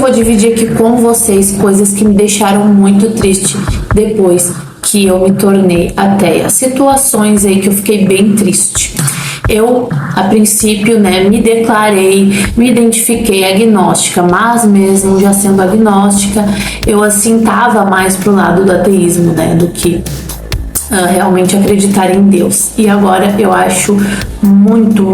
vou dividir aqui com vocês coisas que me deixaram muito triste depois que eu me tornei ateia. Situações aí que eu fiquei bem triste. Eu, a princípio, né, me declarei, me identifiquei agnóstica, mas mesmo já sendo agnóstica, eu assim tava mais pro lado do ateísmo, né, do que realmente acreditar em Deus. E agora eu acho muito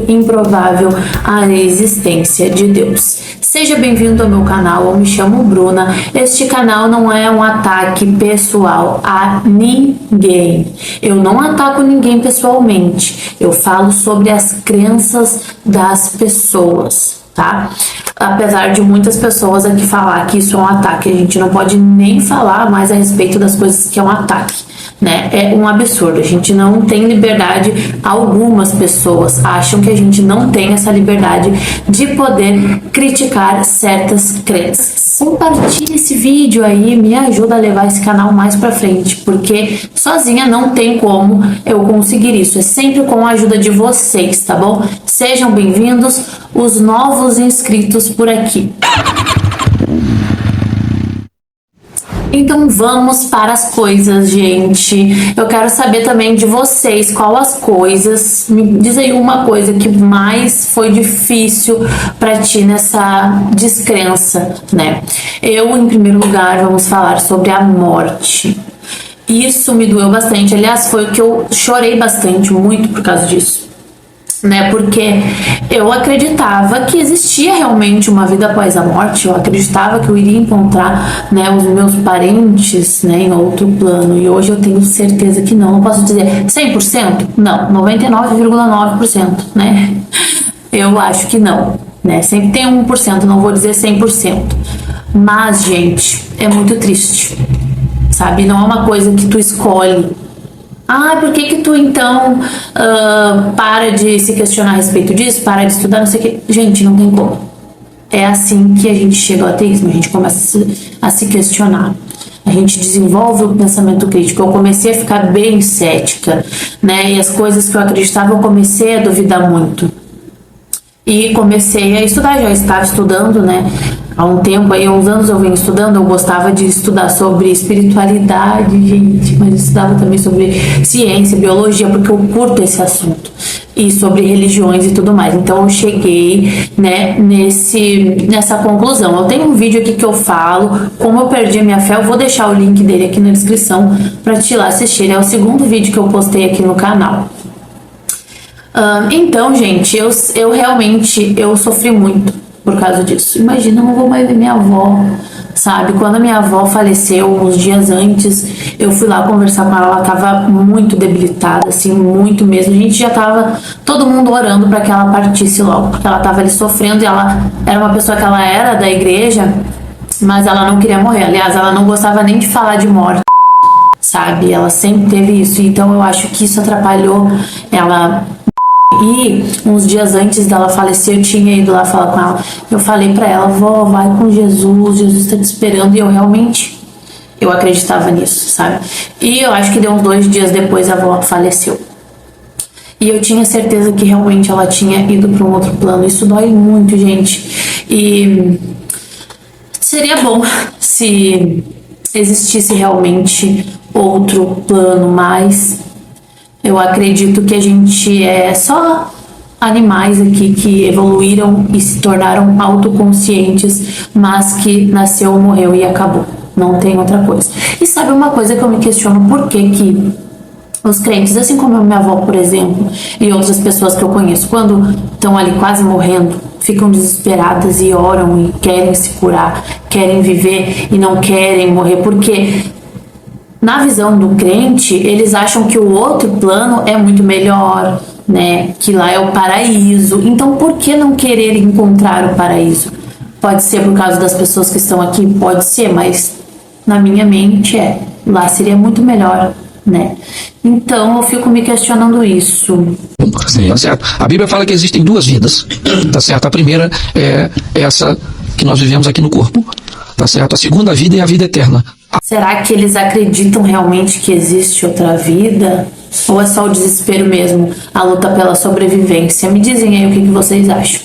improvável a existência de Deus. Seja bem-vindo ao meu canal, eu me chamo Bruna. Este canal não é um ataque pessoal a ninguém. Eu não ataco ninguém pessoalmente. Eu falo sobre as crenças das pessoas, tá? Apesar de muitas pessoas aqui falar que isso é um ataque, a gente não pode nem falar mais a respeito das coisas que é um ataque, né? É um absurdo, a gente não tem liberdade. Algumas pessoas acham que a gente não tem essa liberdade de poder criticar certas crenças. Compartilhe esse vídeo aí, me ajuda a levar esse canal mais pra frente, porque sozinha não tem como eu conseguir isso, é sempre com a ajuda de vocês, tá bom? Sejam bem-vindos os novos inscritos por aqui. Então vamos para as coisas, gente. Eu quero saber também de vocês qual as coisas. Me diz aí uma coisa que mais foi difícil para ti nessa descrença, né? Eu, em primeiro lugar, vamos falar sobre a morte. Isso me doeu bastante. Aliás, foi o que eu chorei bastante, muito por causa disso, né? Porque eu acreditava que existia realmente uma vida após a morte. Eu acreditava que eu iria encontrar, né, os meus parentes, né, em outro plano. E hoje eu tenho certeza que não. Eu posso dizer 100%? Não, 99,9%, né? Eu acho que não, né? Sempre tem 1%, não vou dizer 100%. Mas, gente, é muito triste, sabe? Não é uma coisa que tu escolhe. Ah, por que tu então para de se questionar a respeito disso, para de estudar, não sei o que. Gente, não tem como. É assim que a gente chega ao ateísmo, a gente começa a se questionar. A gente desenvolve o pensamento crítico. Eu comecei a ficar bem cética, né? E as coisas que eu acreditava, eu comecei a duvidar muito. E comecei a estudar, já estava estudando, né? Há um tempo aí, há uns anos eu venho estudando. Eu gostava de estudar sobre espiritualidade, gente, mas eu estudava também sobre ciência, biologia, porque eu curto esse assunto, e sobre religiões e tudo mais. Então eu cheguei, né, nessa conclusão. Eu tenho um vídeo aqui que eu falo como eu perdi a minha fé. Eu vou deixar o link dele aqui na descrição para te ir lá assistir. É o segundo vídeo que eu postei aqui no canal. Então, gente, eu realmente sofri muito por causa disso. Imagina, eu não vou mais ver minha avó, sabe? Quando a minha avó faleceu, uns dias antes, eu fui lá conversar com ela. Ela tava muito debilitada, assim, muito mesmo. A gente já tava, todo mundo orando para que ela partisse logo, porque ela tava ali sofrendo. E ela era uma pessoa que ela era da igreja, mas ela não queria morrer. Aliás, ela não gostava nem de falar de morte, sabe? Ela sempre teve isso. Então eu acho que isso atrapalhou ela. E uns dias antes dela falecer, eu tinha ido lá falar com ela. Eu falei pra ela: vó, vai com Jesus, Jesus tá te esperando. E eu realmente, eu acreditava nisso, sabe? E eu acho que deu uns 2 dias depois a avó faleceu. E eu tinha certeza que realmente ela tinha ido para um outro plano. Isso dói muito, gente. E seria bom se existisse realmente outro plano, mas eu acredito que a gente é só animais aqui que evoluíram e se tornaram autoconscientes, mas que nasceu, morreu e acabou. Não tem outra coisa. E sabe uma coisa que eu me questiono? Por que os crentes, assim como a minha avó, por exemplo, e outras pessoas que eu conheço, quando estão ali quase morrendo, ficam desesperadas e oram e querem se curar, querem viver e não querem morrer? Porque na visão do crente, eles acham que o outro plano é muito melhor, né? Que lá é o paraíso. Então, por que não querer encontrar o paraíso? Pode ser por causa das pessoas que estão aqui, pode ser, mas na minha mente lá seria muito melhor, né? Então, eu fico me questionando isso. Sim, tá certo. A Bíblia fala que existem 2 vidas, tá certo? A primeira é essa que nós vivemos aqui no corpo, tá certo? A segunda vida é a vida eterna. Será que eles acreditam realmente que existe outra vida? Ou é só o desespero mesmo, a luta pela sobrevivência? Me dizem aí o que vocês acham.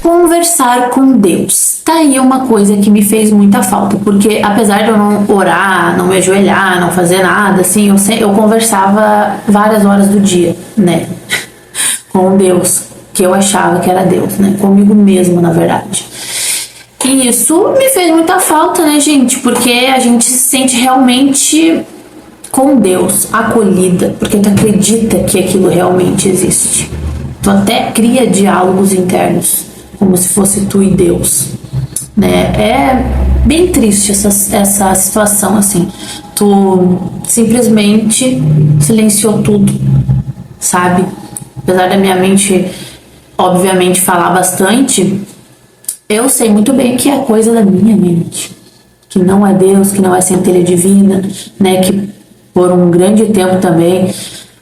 Conversar com Deus. Tá aí uma coisa que me fez muita falta, porque apesar de eu não orar, não me ajoelhar, não fazer nada, assim, eu conversava várias horas do dia, né? Com Deus, que eu achava que era Deus, né? Comigo mesmo, na verdade. E isso me fez muita falta, né, gente? Porque a gente se sente realmente com Deus, acolhida, porque tu acredita que aquilo realmente existe. Tu até cria diálogos internos, como se fosse tu e Deus, né? É bem triste essa situação, assim. Tu simplesmente silenciou tudo, sabe? Apesar da minha mente, obviamente, falar bastante, eu sei muito bem que é coisa da minha mente, que não é Deus, que não é centelha divina, né? Que por um grande tempo também,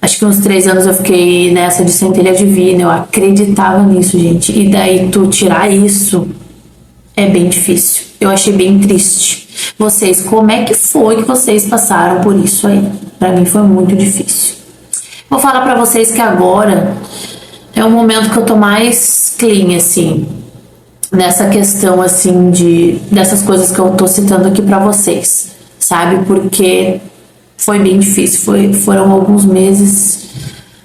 acho que uns 3 anos eu fiquei nessa de centelha divina, eu acreditava nisso, gente. E daí tu tirar isso é bem difícil. Eu achei bem triste. Vocês, como é que foi que vocês passaram por isso aí? Pra mim foi muito difícil. Vou falar pra vocês que agora é o momento que eu tô mais clean, assim, nessa questão, assim, dessas coisas que eu tô citando aqui pra vocês, sabe? Porque foi bem difícil, foram alguns meses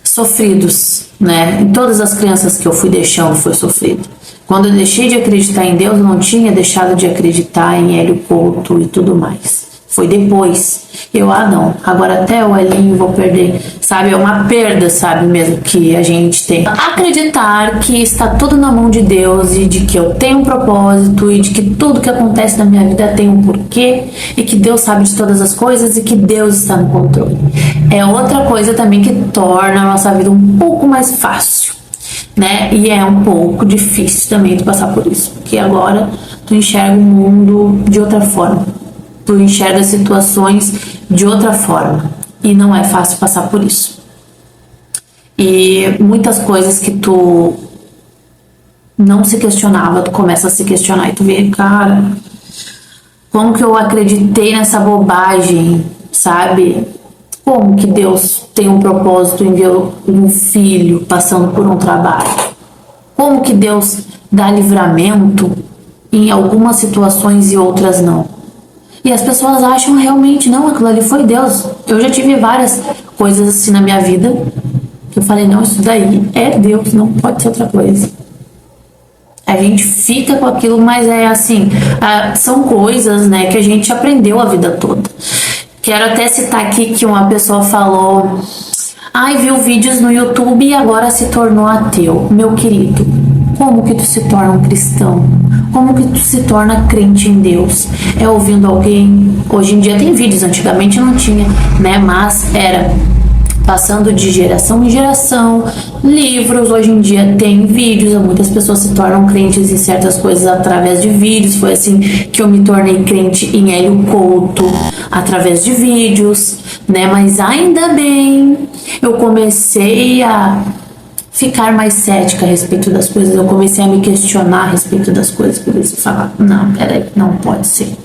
sofridos, né? Em todas as crianças que eu fui deixando foi sofrido. Quando eu deixei de acreditar em Deus, eu não tinha deixado de acreditar em Hélio Couto e tudo mais. Foi depois. Não, agora até o Elinho vou perder, sabe? É uma perda, sabe, mesmo que a gente tem. Acreditar que está tudo na mão de Deus e de que eu tenho um propósito e de que tudo que acontece na minha vida tem um porquê e que Deus sabe de todas as coisas e que Deus está no controle. É outra coisa também que torna a nossa vida um pouco mais fácil, né? E é um pouco difícil também de passar por isso, porque agora tu enxerga o mundo de outra forma. Tu enxerga situações de outra forma e não é fácil passar por isso. E muitas coisas que tu não se questionava, tu começa a se questionar e tu vê, cara, como que eu acreditei nessa bobagem, sabe? Como que Deus tem um propósito em ver um filho passando por um trabalho? Como que Deus dá livramento em algumas situações e outras não? E as pessoas acham realmente, não, aquilo ali foi Deus. Eu já tive várias coisas assim na minha vida que eu falei, não, isso daí é Deus, não pode ser outra coisa. A gente fica com aquilo, mas é assim, são coisas, né, que a gente aprendeu a vida toda. Quero até citar aqui que uma pessoa falou, viu vídeos no YouTube e agora se tornou ateu. Meu querido, como que tu se torna um cristão? Como que tu se torna crente em Deus? É ouvindo alguém? Hoje em dia tem vídeos, antigamente não tinha, né? Mas era passando de geração em geração, livros, hoje em dia tem vídeos, muitas pessoas se tornam crentes em certas coisas através de vídeos. Foi assim que eu me tornei crente em Hélio Couto, através de vídeos, né? Mas ainda bem, eu comecei a ficar mais cética a respeito das coisas, eu comecei a me questionar a respeito das coisas, por isso falar, não, peraí, não pode ser,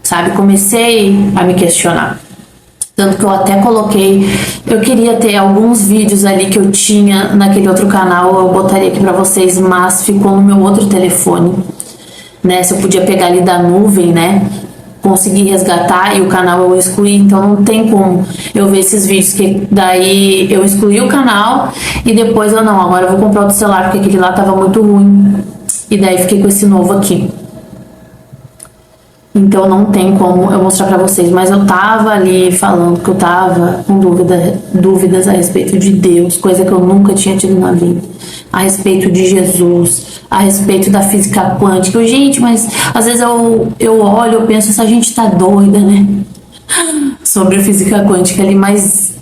sabe? Comecei a me questionar, tanto que eu até coloquei, eu queria ter alguns vídeos ali que eu tinha naquele outro canal, eu botaria aqui pra vocês, mas ficou no meu outro telefone, né? Se eu podia pegar ali da nuvem, né? Consegui resgatar e o canal eu excluí, então não tem como eu ver esses vídeos, que daí eu excluí o canal e depois agora eu vou comprar outro celular porque aquele lá tava muito ruim e daí fiquei com esse novo aqui. Então não tem como eu mostrar pra vocês, mas eu tava ali falando que eu tava com dúvidas a respeito de Deus, coisa que eu nunca tinha tido na vida, a respeito de Jesus, a respeito da física quântica. Gente, mas às vezes eu olho, eu penso, essa gente tá doida, né? Sobre a física quântica ali, mas,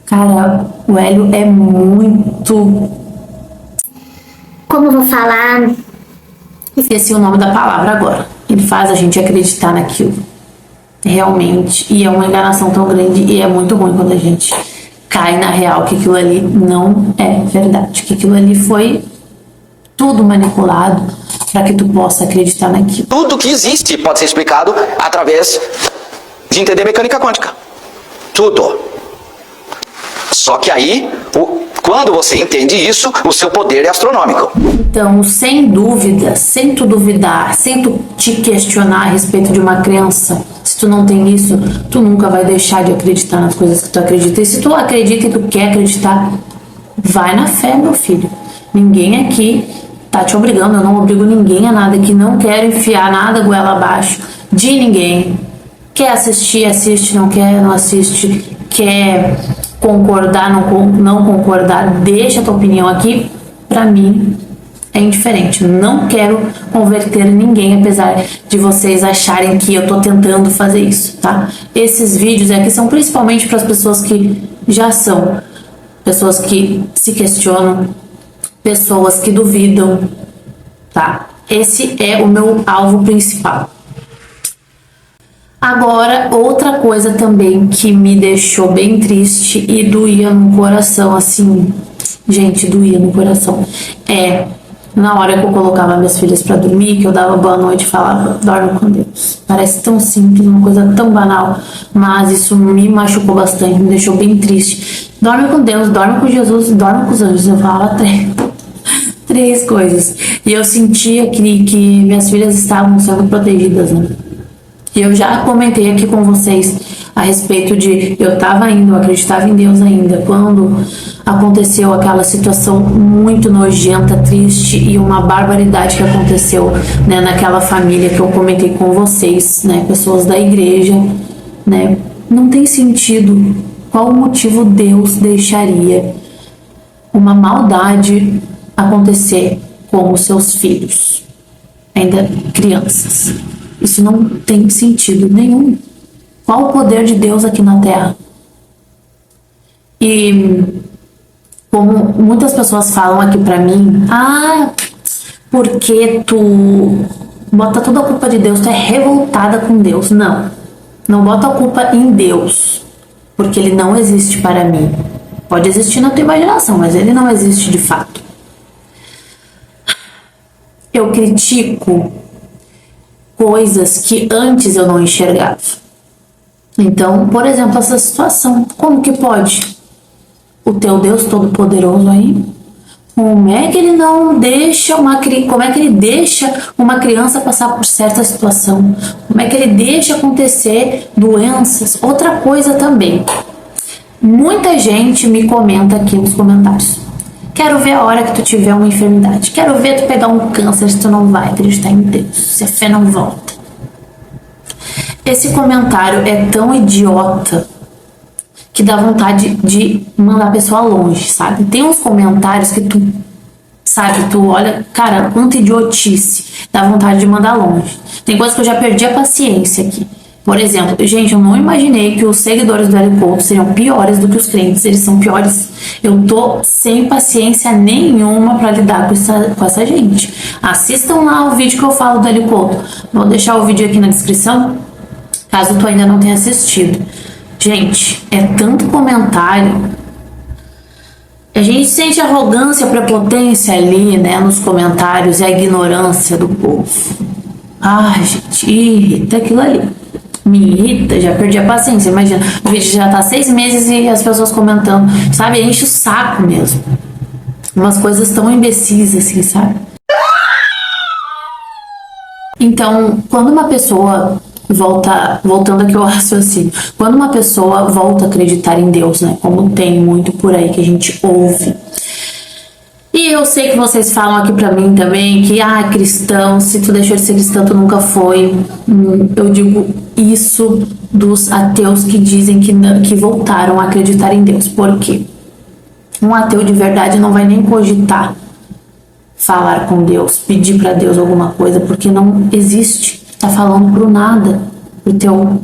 cara, o Hélio é muito... Como eu vou falar? Esqueci o nome da palavra agora. Ele faz a gente acreditar naquilo. Realmente. E é uma enganação tão grande e é muito ruim quando a gente cai na real que aquilo ali não é verdade. Que aquilo ali foi tudo manipulado para que tu possa acreditar naquilo. Tudo que existe pode ser explicado através de entender mecânica quântica. Tudo. Só que aí Quando você entende isso, o seu poder é astronômico. Então, sem dúvida, sem tu duvidar, sem tu te questionar a respeito de uma crença, se tu não tem isso, tu nunca vai deixar de acreditar nas coisas que tu acredita. E se tu acredita e tu quer acreditar, vai na fé, meu filho. Ninguém aqui tá te obrigando, eu não obrigo ninguém a nada, que não quero enfiar nada goela abaixo de ninguém. Quer assistir, assiste, não quer, não assiste, quer concordar, não concordar, deixa a tua opinião aqui. Pra mim é indiferente, não quero converter ninguém, apesar de vocês acharem que eu tô tentando fazer isso, tá? Esses vídeos aqui são principalmente para as pessoas que já são, pessoas que se questionam, pessoas que duvidam, tá? Esse é o meu alvo principal. Agora, outra coisa também que me deixou bem triste e doía no coração, assim, gente, doía no coração, é na hora que eu colocava minhas filhas pra dormir, que eu dava boa noite e falava, dorme com Deus. Parece tão simples, uma coisa tão banal, mas isso me machucou bastante, me deixou bem triste. Dorme com Deus, dorme com Jesus, dorme com os anjos. Eu falava três coisas. E eu sentia que minhas filhas estavam sendo protegidas, né? E eu já comentei aqui com vocês a respeito de eu acreditava em Deus ainda, quando aconteceu aquela situação muito nojenta, triste e uma barbaridade que aconteceu, né, naquela família que eu comentei com vocês, né, pessoas da igreja, né, não tem sentido. Qual motivo Deus deixaria uma maldade acontecer com os seus filhos, ainda crianças? Isso não tem sentido nenhum. Qual o poder de Deus aqui na Terra? E como muitas pessoas falam aqui pra mim, porque tu bota toda a culpa de Deus, tu é revoltada com Deus. Não bota a culpa em Deus, porque ele não existe para mim. Pode existir na tua imaginação, mas ele não existe de fato. Eu critico coisas que antes eu não enxergava. Então, por exemplo, essa situação, como que pode? O teu Deus Todo-Poderoso aí, como é que ele não deixa como é que ele deixa uma criança passar por certa situação? Como é que ele deixa acontecer doenças? Outra coisa também, muita gente me comenta aqui nos comentários, quero ver a hora que tu tiver uma enfermidade. Quero ver tu pegar um câncer se tu não vai acreditar em Deus. Se a fé não volta. Esse comentário é tão idiota que dá vontade de mandar a pessoa longe, sabe? Tem uns comentários que tu olha, cara, quanta idiotice. Dá vontade de mandar longe. Tem coisas que eu já perdi a paciência aqui. Por exemplo, gente, eu não imaginei que os seguidores do Hélio Couto seriam piores do que os crentes. Eles são piores. Eu tô sem paciência nenhuma pra lidar com essa gente. Assistam lá o vídeo que eu falo do Hélio Couto. Vou deixar o vídeo aqui na descrição, caso tu ainda não tenha assistido. Gente, é tanto comentário. A gente sente arrogância, prepotência ali, né, nos comentários, e a ignorância do povo. Gente, irrita aquilo ali. Me irrita, já perdi a paciência. Imagina, o vídeo já tá 6 meses e as pessoas comentando, sabe? Enche o saco mesmo. Umas coisas tão imbecis assim, sabe? Então, quando uma pessoa voltando aqui ao raciocínio, quando uma pessoa volta a acreditar em Deus, né? Como tem muito por aí que a gente ouve. E eu sei que vocês falam aqui pra mim também que, cristão, se tu deixou de ser cristão, tu nunca foi. Eu digo isso dos ateus que dizem que voltaram a acreditar em Deus. Por quê? Um ateu de verdade não vai nem cogitar falar com Deus, pedir pra Deus alguma coisa, porque não existe. Tá falando pro nada, pro teu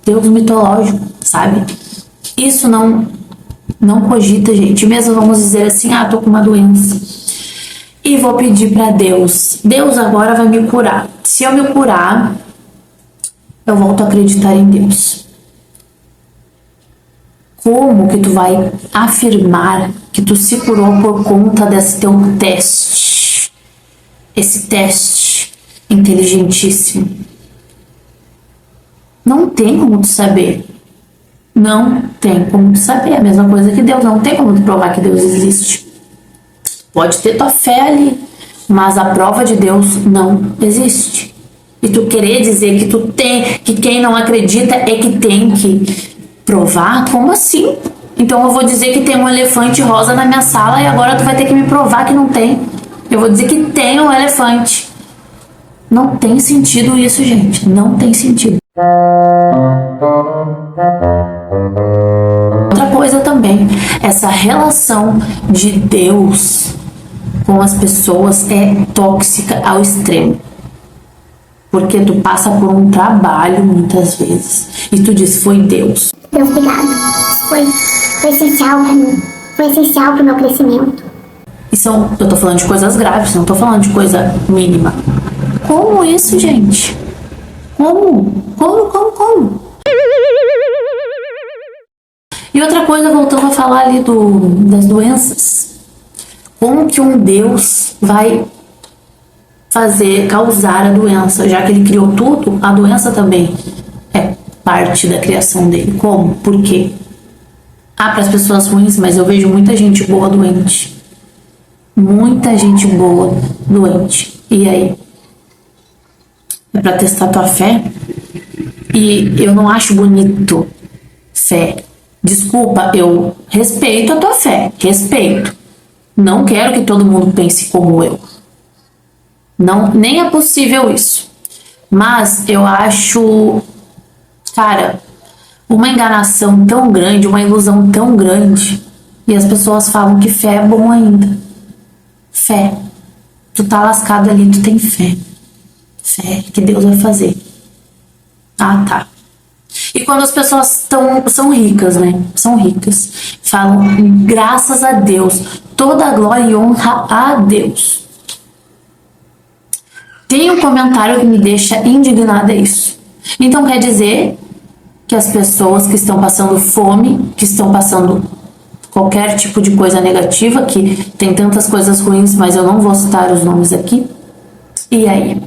Deus mitológico, sabe? Isso não cogita, gente. Mesmo vamos dizer assim, tô com uma doença e vou pedir pra Deus. Deus agora vai me curar. Se eu me curar, eu volto a acreditar em Deus. Como que tu vai afirmar que tu se curou por conta desse teu teste? Esse teste inteligentíssimo. Não tem como tu saber. Não tem como tu saber. A mesma coisa que Deus. Não tem como tu provar que Deus existe. Pode ter tua fé ali, mas a prova de Deus não existe. E tu querer dizer que tu tem, que quem não acredita é que tem que provar? Como assim? Então eu vou dizer que tem um elefante rosa na minha sala e agora tu vai ter que me provar que não tem. Eu vou dizer que tem um elefante. Não tem sentido isso, gente. Não tem sentido. Outra coisa também, essa relação de Deus com as pessoas é tóxica ao extremo. Porque tu passa por um trabalho muitas vezes e tu diz, foi Deus. Deus, obrigado. Foi essencial pra mim. Foi essencial pro meu crescimento. Eu tô falando de coisas graves, não tô falando de coisa mínima. Como isso, gente? Como? E outra coisa, voltando a falar ali das doenças. Como que um Deus vai causar a doença? Já que ele criou tudo, a doença também é parte da criação dele. Como? Por quê? Para as pessoas ruins, mas eu vejo muita gente boa doente. Muita gente boa doente. E aí? É pra testar tua fé? E eu não acho bonito fé. Desculpa, eu respeito a tua fé. Respeito. Não quero que todo mundo pense como eu. Não, nem é possível isso. Mas eu acho, cara, uma enganação tão grande, uma ilusão tão grande. E as pessoas falam que fé é bom ainda. Fé. Tu tá lascado ali, tu tem fé. Fé que Deus vai fazer. Ah, tá. E quando as pessoas são ricas, né? São ricas. Falam, graças a Deus. Toda a glória e honra a Deus. Tem um comentário que me deixa indignada, é isso. Então quer dizer que as pessoas que estão passando fome, que estão passando qualquer tipo de coisa negativa, que tem tantas coisas ruins, mas eu não vou citar os nomes aqui. E aí?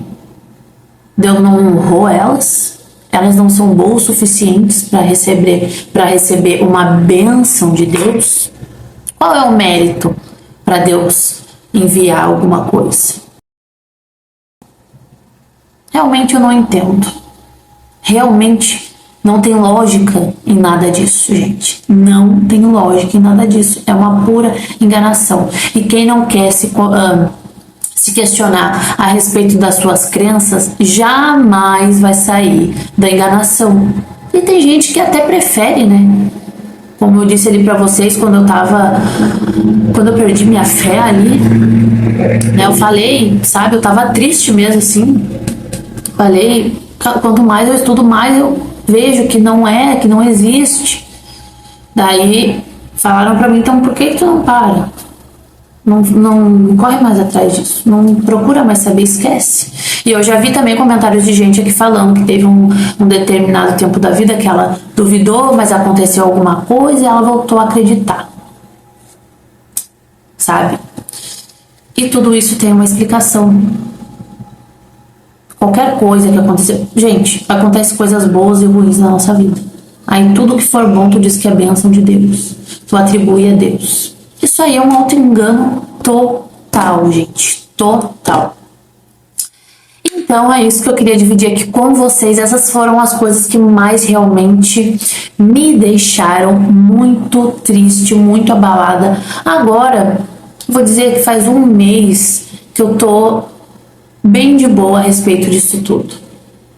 Deus não honrou elas? Elas não são boas o suficientes para receber uma bênção de Deus? Qual é o mérito para Deus enviar alguma coisa? Realmente eu não entendo. Realmente não tem lógica em nada disso, gente. Não tem lógica em nada disso. É uma pura enganação. E quem não quer se questionar a respeito das suas crenças, jamais vai sair da enganação. E tem gente que até prefere, né? Como eu disse ali pra vocês, quando eu perdi minha fé ali, né? Eu falei, sabe? Eu tava triste mesmo, assim. Falei, quanto mais eu estudo, mais eu vejo que não existe. Daí falaram pra mim, então por que tu não para? Não corre mais atrás disso, não procura mais saber, esquece. E eu já vi também comentários de gente aqui falando que teve um determinado tempo da vida que ela duvidou, mas aconteceu alguma coisa e ela voltou a acreditar, sabe? E tudo isso tem uma explicação. Qualquer coisa que aconteceu, gente, acontece coisas boas e ruins na nossa vida. Aí tudo que for bom tu diz que é bênção de Deus, tu atribui a Deus. Isso aí é um auto-engano total, gente. Total. Então, é isso que eu queria dividir aqui com vocês. Essas foram as coisas que mais realmente me deixaram muito triste, muito abalada. Agora, vou dizer que faz um mês que eu tô bem de boa a respeito disso tudo.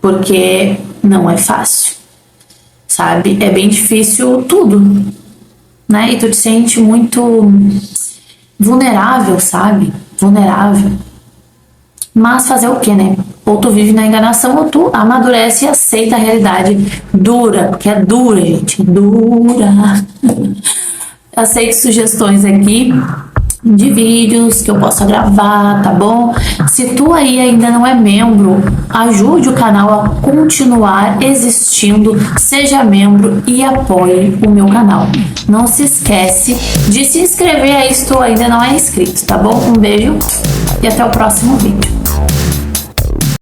Porque não é fácil, sabe? É bem difícil tudo, né? E tu te sente muito vulnerável, sabe? Vulnerável. Mas fazer o que, né? Ou tu vive na enganação ou tu amadurece e aceita a realidade dura, porque é dura, gente, dura. Aceito sugestões aqui de vídeos que eu possa gravar, tá bom? Se tu aí ainda não é membro, ajude o canal a continuar existindo, seja membro e apoie o meu canal. Não se esquece de se inscrever aí se tu ainda não é inscrito, tá bom? Um beijo e até o próximo vídeo.